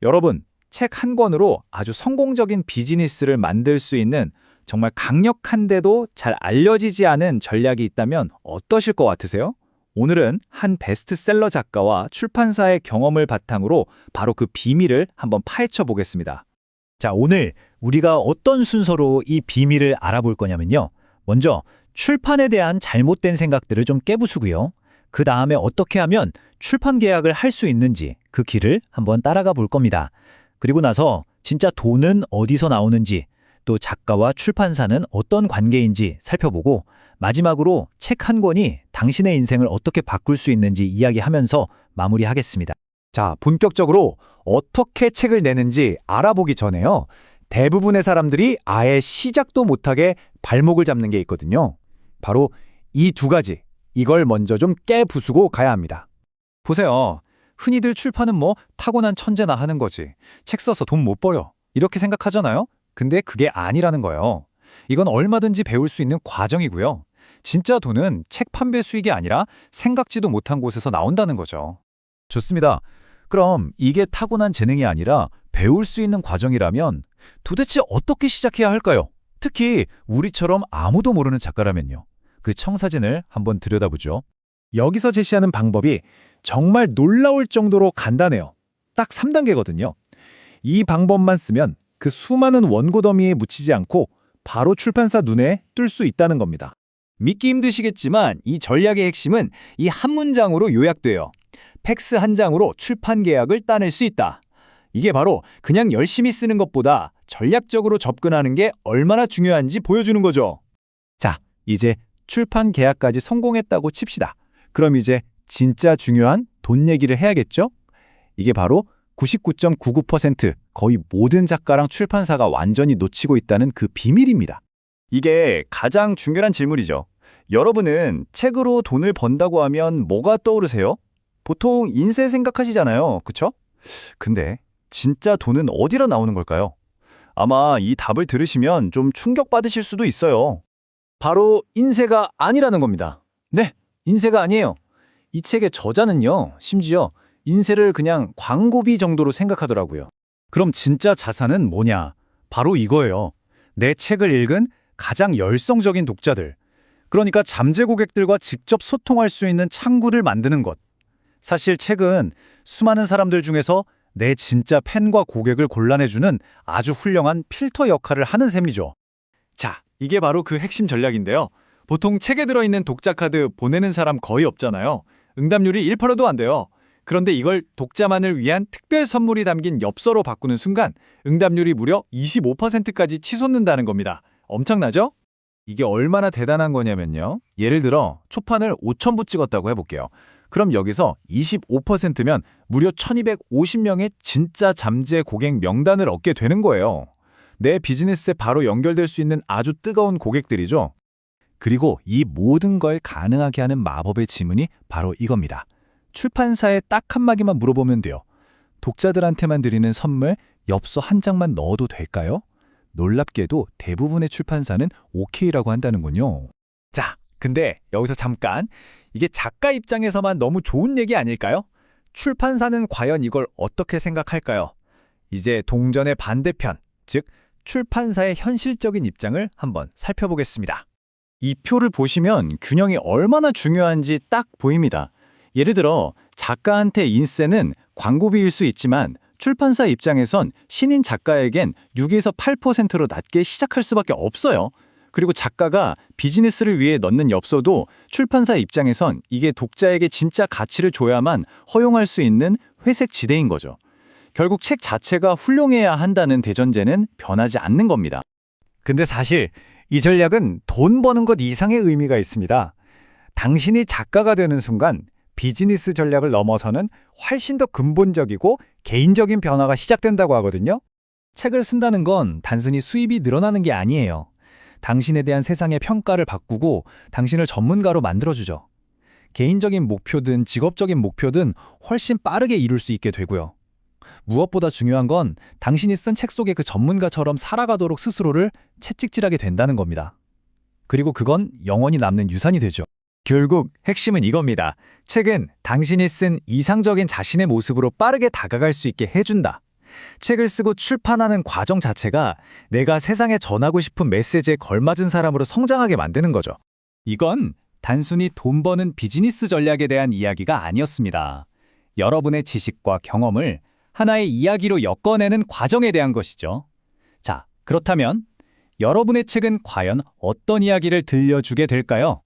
여러분, 책 한 권으로 아주 성공적인 비즈니스를 만들 수 있는 정말 강력한데도 잘 알려지지 않은 전략이 있다면 어떠실 것 같으세요? 오늘은 한 베스트셀러 작가와 출판사의 경험을 바탕으로 바로 그 비밀을 한번 파헤쳐 보겠습니다. 자, 오늘 우리가 어떤 순서로 이 비밀을 알아볼 거냐면요. 먼저 출판에 대한 잘못된 생각들을 좀 깨부수고요. 그 다음에 어떻게 하면 출판 계약을 할 수 있는지 그 길을 한번 따라가 볼 겁니다. 그리고 나서 진짜 돈은 어디서 나오는지, 또 작가와 출판사는 어떤 관계인지 살펴보고 마지막으로 책 한 권이 당신의 인생을 어떻게 바꿀 수 있는지 이야기하면서 마무리하겠습니다. 자, 본격적으로 어떻게 책을 내는지 알아보기 전에요. 대부분의 사람들이 아예 시작도 못하게 발목을 잡는 게 있거든요. 바로 이 두 가지. 이걸 먼저 좀 깨부수고 가야 합니다. 보세요. 흔히들 출판은 뭐 타고난 천재나 하는 거지. 책 써서 돈 못 벌어. 이렇게 생각하잖아요? 근데 그게 아니라는 거예요. 이건 얼마든지 배울 수 있는 과정이고요. 진짜 돈은 책 판매 수익이 아니라 생각지도 못한 곳에서 나온다는 거죠. 좋습니다. 그럼 이게 타고난 재능이 아니라 배울 수 있는 과정이라면 도대체 어떻게 시작해야 할까요? 특히 우리처럼 아무도 모르는 작가라면요. 그 청사진을 한번 들여다보죠. 여기서 제시하는 방법이 정말 놀라울 정도로 간단해요. 딱 3단계거든요. 이 방법만 쓰면 그 수많은 원고 더미에 묻히지 않고 바로 출판사 눈에 뜰 수 있다는 겁니다. 믿기 힘드시겠지만 이 전략의 핵심은 이 한 문장으로 요약돼요. 팩스 한 장으로 출판 계약을 따낼 수 있다. 이게 바로 그냥 열심히 쓰는 것보다 전략적으로 접근하는 게 얼마나 중요한지 보여주는 거죠. 자, 이제 출판 계약까지 성공했다고 칩시다. 그럼 이제 진짜 중요한 돈 얘기를 해야겠죠? 이게 바로 99.99% 거의 모든 작가랑 출판사가 완전히 놓치고 있다는 그 비밀입니다. 이게 가장 중요한 질문이죠. 여러분은 책으로 돈을 번다고 하면 뭐가 떠오르세요? 보통 인세 생각하시잖아요. 그쵸? 근데 진짜 돈은 어디로 나오는 걸까요? 아마 이 답을 들으시면 좀 충격받으실 수도 있어요. 바로 인세가 아니라는 겁니다. 네, 인세가 아니에요. 이 책의 저자는요, 심지어 인세를 그냥 광고비 정도로 생각하더라고요. 그럼 진짜 자산은 뭐냐? 바로 이거예요. 내 책을 읽은 가장 열성적인 독자들. 그러니까 잠재 고객들과 직접 소통할 수 있는 창구를 만드는 것. 사실 책은 수많은 사람들 중에서 내 진짜 팬과 고객을 골라내주는 아주 훌륭한 필터 역할을 하는 셈이죠. 자, 이게 바로 그 핵심 전략인데요. 보통 책에 들어있는 독자 카드 보내는 사람 거의 없잖아요. 응답률이 1%도 안 돼요. 그런데 이걸 독자만을 위한 특별 선물이 담긴 엽서로 바꾸는 순간 응답률이 무려 25%까지 치솟는다는 겁니다. 엄청나죠? 이게 얼마나 대단한 거냐면요. 예를 들어 초판을 5,000부 찍었다고 해볼게요. 그럼 여기서 25%면 무려 1,250명의 진짜 잠재 고객 명단을 얻게 되는 거예요. 내 비즈니스에 바로 연결될 수 있는 아주 뜨거운 고객들이죠. 그리고 이 모든 걸 가능하게 하는 마법의 지문이 바로 이겁니다. 출판사에 딱 한마디만 물어보면 돼요. 독자들한테만 드리는 선물 엽서 한 장만 넣어도 될까요? 놀랍게도 대부분의 출판사는 오케이라고 한다는군요. 자, 근데 여기서 잠깐, 이게 작가 입장에서만 너무 좋은 얘기 아닐까요? 출판사는 과연 이걸 어떻게 생각할까요? 이제 동전의 반대편, 즉 출판사의 현실적인 입장을 한번 살펴보겠습니다. 이 표를 보시면 균형이 얼마나 중요한지 딱 보입니다. 예를 들어 작가한테 인세는 광고비일 수 있지만 출판사 입장에선 신인 작가에겐 6에서 8%로 낮게 시작할 수밖에 없어요. 그리고 작가가 비즈니스를 위해 넣는 엽서도 출판사 입장에선 이게 독자에게 진짜 가치를 줘야만 허용할 수 있는 회색 지대인 거죠. 결국 책 자체가 훌륭해야 한다는 대전제는 변하지 않는 겁니다. 근데 사실 이 전략은 돈 버는 것 이상의 의미가 있습니다. 당신이 작가가 되는 순간 비즈니스 전략을 넘어서는 훨씬 더 근본적이고 개인적인 변화가 시작된다고 하거든요. 책을 쓴다는 건 단순히 수입이 늘어나는 게 아니에요. 당신에 대한 세상의 평가를 바꾸고 당신을 전문가로 만들어주죠. 개인적인 목표든 직업적인 목표든 훨씬 빠르게 이룰 수 있게 되고요. 무엇보다 중요한 건 당신이 쓴 책 속의 그 전문가처럼 살아가도록 스스로를 채찍질하게 된다는 겁니다. 그리고 그건 영원히 남는 유산이 되죠. 결국 핵심은 이겁니다. 책은 당신이 쓴 이상적인 자신의 모습으로 빠르게 다가갈 수 있게 해준다. 책을 쓰고 출판하는 과정 자체가 내가 세상에 전하고 싶은 메시지에 걸맞은 사람으로 성장하게 만드는 거죠. 이건 단순히 돈 버는 비즈니스 전략에 대한 이야기가 아니었습니다. 여러분의 지식과 경험을 하나의 이야기로 엮어내는 과정에 대한 것이죠. 자, 그렇다면 여러분의 책은 과연 어떤 이야기를 들려주게 될까요?